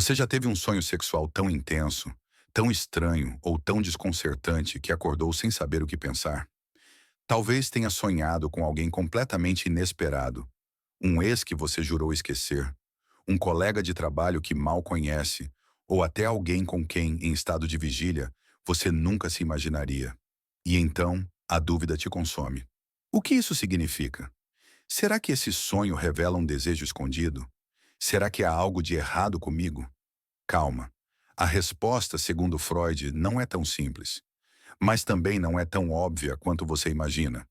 Você já teve um sonho sexual tão intenso, tão estranho ou tão desconcertante que acordou sem saber o que pensar? Talvez tenha sonhado com alguém completamente inesperado, um ex que você jurou esquecer, um colega de trabalho que mal conhece, ou até alguém com quem, em estado de vigília, você nunca se imaginaria. E então, a dúvida te consome. O que isso significa? Será que esse sonho revela um desejo escondido? Será que há algo de errado comigo? Calma. A resposta, segundo Freud, não é tão simples, mas também não é tão óbvia quanto você imagina.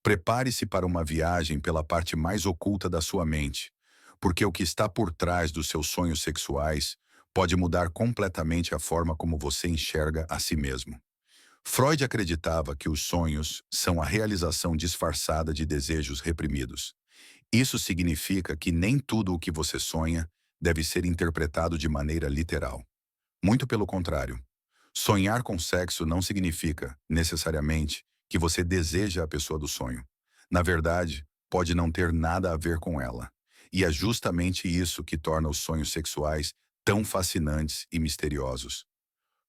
Prepare-se para uma viagem pela parte mais oculta da sua mente, porque o que está por trás dos seus sonhos sexuais pode mudar completamente a forma como você enxerga a si mesmo. Freud acreditava que os sonhos são a realização disfarçada de desejos reprimidos. Isso significa que nem tudo o que você sonha deve ser interpretado de maneira literal. Muito pelo contrário. Sonhar com sexo não significa, necessariamente, que você deseja a pessoa do sonho. Na verdade, pode não ter nada a ver com ela. E é justamente isso que torna os sonhos sexuais tão fascinantes e misteriosos.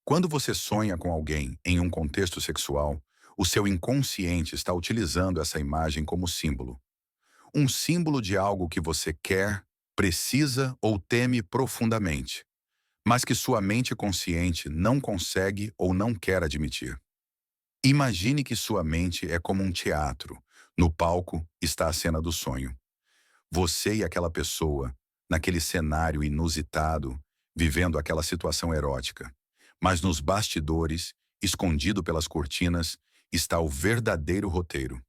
Quando você sonha com alguém em um contexto sexual, o seu inconsciente está utilizando essa imagem como símbolo. Um símbolo de algo que você quer, precisa ou teme profundamente, mas que sua mente consciente não consegue ou não quer admitir. Imagine que sua mente é como um teatro. No palco está a cena do sonho. Você e aquela pessoa, naquele cenário inusitado, vivendo aquela situação erótica. Mas nos bastidores, escondido pelas cortinas, está o verdadeiro roteiro.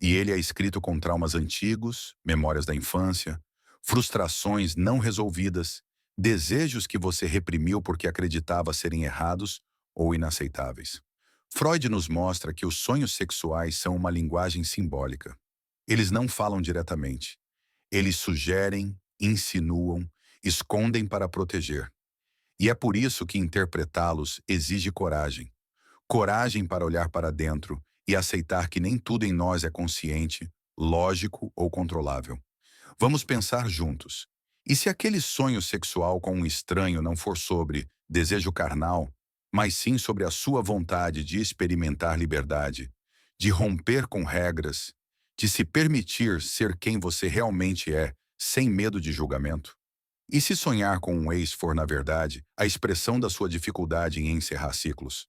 E ele é escrito com traumas antigos, memórias da infância, frustrações não resolvidas, desejos que você reprimiu porque acreditava serem errados ou inaceitáveis. Freud nos mostra que os sonhos sexuais são uma linguagem simbólica. Eles não falam diretamente. Eles sugerem, insinuam, escondem para proteger. E é por isso que interpretá-los exige coragem. Coragem para olhar para dentro e aceitar que nem tudo em nós é consciente, lógico ou controlável. Vamos pensar juntos. E se aquele sonho sexual com um estranho não for sobre desejo carnal, mas sim sobre a sua vontade de experimentar liberdade, de romper com regras, de se permitir ser quem você realmente é, sem medo de julgamento? E se sonhar com um ex for, na verdade, a expressão da sua dificuldade em encerrar ciclos?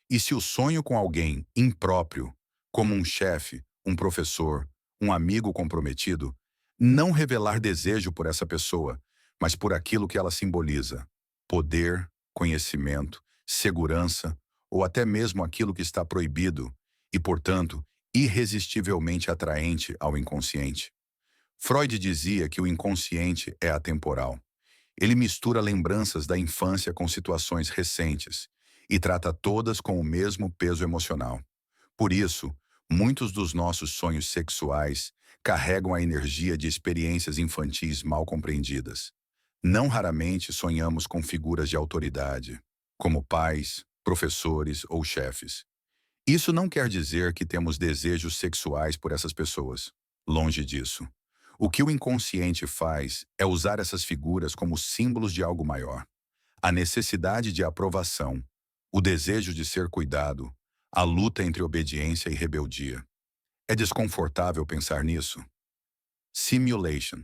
E se o sonho com alguém impróprio, como um chefe, um professor, um amigo comprometido, não revelar desejo por essa pessoa, mas por aquilo que ela simboliza: poder, conhecimento, segurança, ou até mesmo aquilo que está proibido e, portanto, irresistivelmente atraente ao inconsciente? Freud dizia que o inconsciente é atemporal. Ele mistura lembranças da infância com situações recentes e trata todas com o mesmo peso emocional. Por isso, muitos dos nossos sonhos sexuais carregam a energia de experiências infantis mal compreendidas. Não raramente sonhamos com figuras de autoridade, como pais, professores ou chefes. Isso não quer dizer que temos desejos sexuais por essas pessoas. Longe disso. O que o inconsciente faz é usar essas figuras como símbolos de algo maior. A necessidade de aprovação, o desejo de ser cuidado, a luta entre obediência e rebeldia. É desconfortável pensar nisso? Simulation.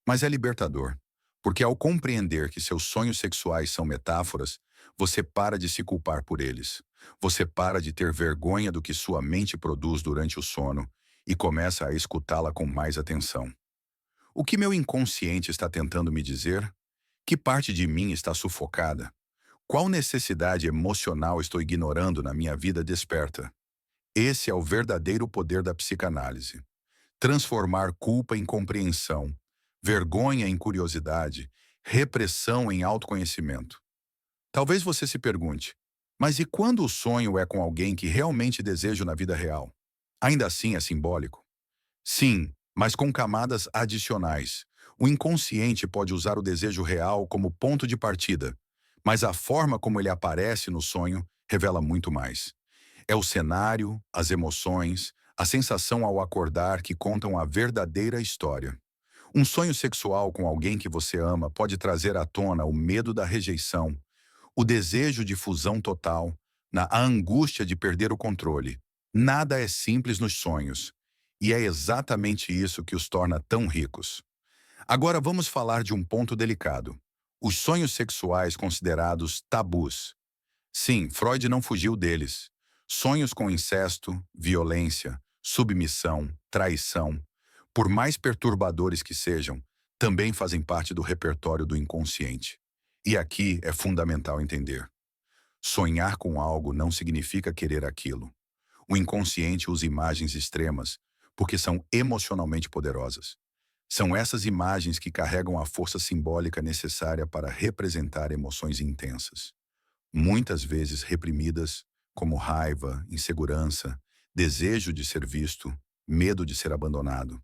Mas é libertador, porque ao compreender que seus sonhos sexuais são metáforas, você para de se culpar por eles. Você para de ter vergonha do que sua mente produz durante o sono e começa a escutá-la com mais atenção. O que meu inconsciente está tentando me dizer? Que parte de mim está sufocada? Qual necessidade emocional estou ignorando na minha vida desperta? Esse é o verdadeiro poder da psicanálise. Transformar culpa em compreensão, vergonha em curiosidade, repressão em autoconhecimento. Talvez você se pergunte, mas e quando o sonho é com alguém que realmente desejo na vida real? Ainda assim é simbólico? Sim, mas com camadas adicionais. O inconsciente pode usar o desejo real como ponto de partida, mas a forma como ele aparece no sonho revela muito mais. É o cenário, as emoções, a sensação ao acordar que contam a verdadeira história. Um sonho sexual com alguém que você ama pode trazer à tona o medo da rejeição, o desejo de fusão total, a angústia de perder o controle. Nada é simples nos sonhos, e é exatamente isso que os torna tão ricos. Agora vamos falar de um ponto delicado: os sonhos sexuais considerados tabus. Sim, Freud não fugiu deles. Sonhos com incesto, violência, submissão, traição, por mais perturbadores que sejam, também fazem parte do repertório do inconsciente. E aqui é fundamental entender: sonhar com algo não significa querer aquilo. O inconsciente usa imagens extremas porque são emocionalmente poderosas. São essas imagens que carregam a força simbólica necessária para representar emoções intensas, muitas vezes reprimidas, como raiva, insegurança, desejo de ser visto, medo de ser abandonado.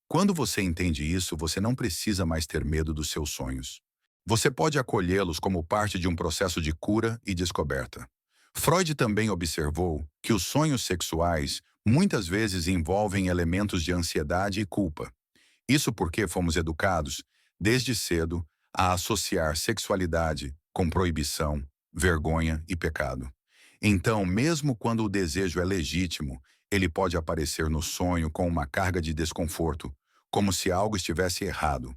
Quando você entende isso, você não precisa mais ter medo dos seus sonhos. Você pode acolhê-los como parte de um processo de cura e descoberta. Freud também observou que os sonhos sexuais muitas vezes envolvem elementos de ansiedade e culpa. Isso porque fomos educados, desde cedo, a associar sexualidade com proibição, vergonha e pecado. Então, mesmo quando o desejo é legítimo, ele pode aparecer no sonho com uma carga de desconforto, como se algo estivesse errado.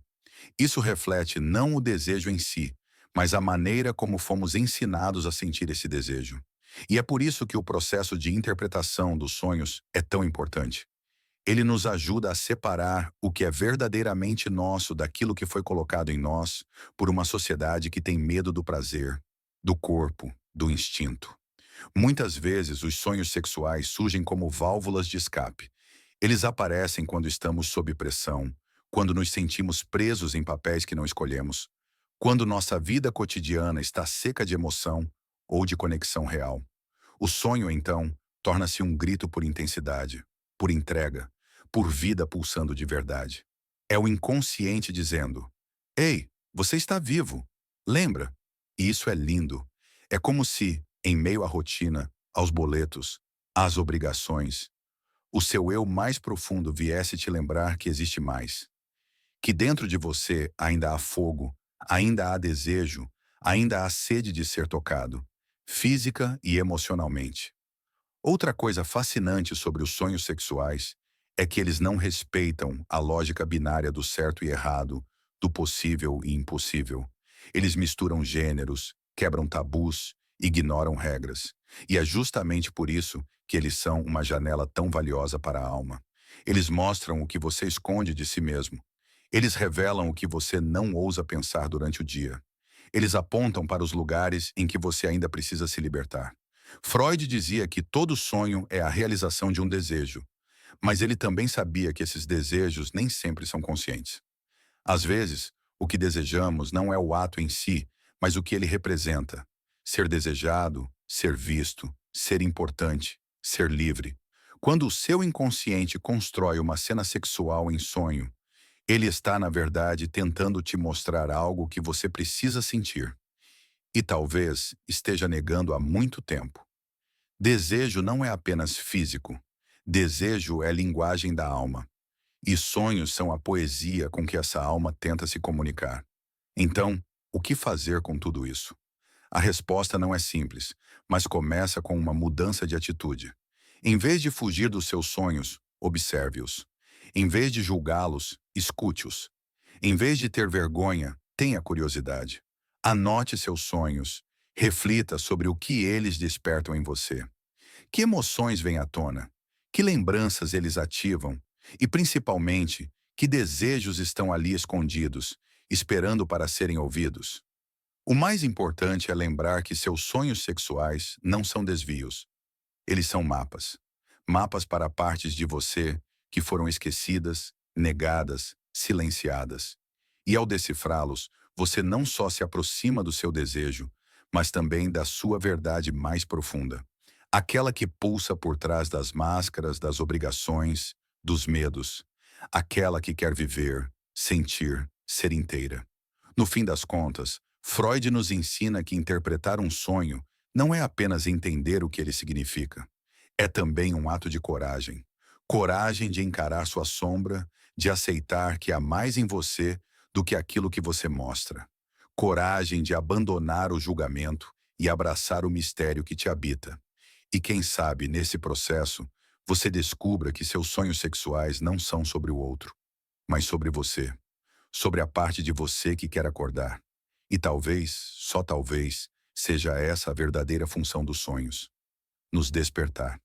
Isso reflete não o desejo em si, mas a maneira como fomos ensinados a sentir esse desejo. E é por isso que o processo de interpretação dos sonhos é tão importante. Ele nos ajuda a separar o que é verdadeiramente nosso daquilo que foi colocado em nós por uma sociedade que tem medo do prazer, do corpo, do instinto. Muitas vezes, os sonhos sexuais surgem como válvulas de escape. Eles aparecem quando estamos sob pressão, quando nos sentimos presos em papéis que não escolhemos, quando nossa vida cotidiana está seca de emoção ou de conexão real. O sonho, então, torna-se um grito por intensidade, por entrega, por vida pulsando de verdade. É o inconsciente dizendo: Ei, você está vivo. Lembra? E isso é lindo. É como se, em meio à rotina, aos boletos, às obrigações, o seu eu mais profundo viesse te lembrar que existe mais. Que dentro de você ainda há fogo, ainda há desejo, ainda há sede de ser tocado, física e emocionalmente. Outra coisa fascinante sobre os sonhos sexuais é que eles não respeitam a lógica binária do certo e errado, do possível e impossível. Eles misturam gêneros, quebram tabus, ignoram regras. E é justamente por isso que eles são uma janela tão valiosa para a alma. Eles mostram o que você esconde de si mesmo. Eles revelam o que você não ousa pensar durante o dia. Eles apontam para os lugares em que você ainda precisa se libertar. Freud dizia que todo sonho é a realização de um desejo, mas ele também sabia que esses desejos nem sempre são conscientes. Às vezes, o que desejamos não é o ato em si, mas o que ele representa. Ser desejado, ser visto, ser importante, ser livre. Quando o seu inconsciente constrói uma cena sexual em sonho, ele está, na verdade, tentando te mostrar algo que você precisa sentir. E talvez esteja negando há muito tempo. Desejo não é apenas físico. Desejo é linguagem da alma. E sonhos são a poesia com que essa alma tenta se comunicar. Então, o que fazer com tudo isso? A resposta não é simples, mas começa com uma mudança de atitude. Em vez de fugir dos seus sonhos, observe-os. Em vez de julgá-los, escute-os. Em vez de ter vergonha, tenha curiosidade. Anote seus sonhos. Reflita sobre o que eles despertam em você. Que emoções vêm à tona? Que lembranças eles ativam? E, principalmente, que desejos estão ali escondidos, esperando para serem ouvidos? O mais importante é lembrar que seus sonhos sexuais não são desvios. Eles são mapas. Mapas para partes de você que foram esquecidas, negadas, silenciadas. E ao decifrá-los, você não só se aproxima do seu desejo, mas também da sua verdade mais profunda. Aquela que pulsa por trás das máscaras, das obrigações, dos medos. Aquela que quer viver, sentir, ser inteira. No fim das contas, Freud nos ensina que interpretar um sonho não é apenas entender o que ele significa. É também um ato de coragem. Coragem de encarar sua sombra, de aceitar que há mais em você do que aquilo que você mostra, coragem de abandonar o julgamento e abraçar o mistério que te habita. E quem sabe, nesse processo, você descubra que seus sonhos sexuais não são sobre o outro, mas sobre você, sobre a parte de você que quer acordar. E talvez, só talvez, seja essa a verdadeira função dos sonhos, nos despertar.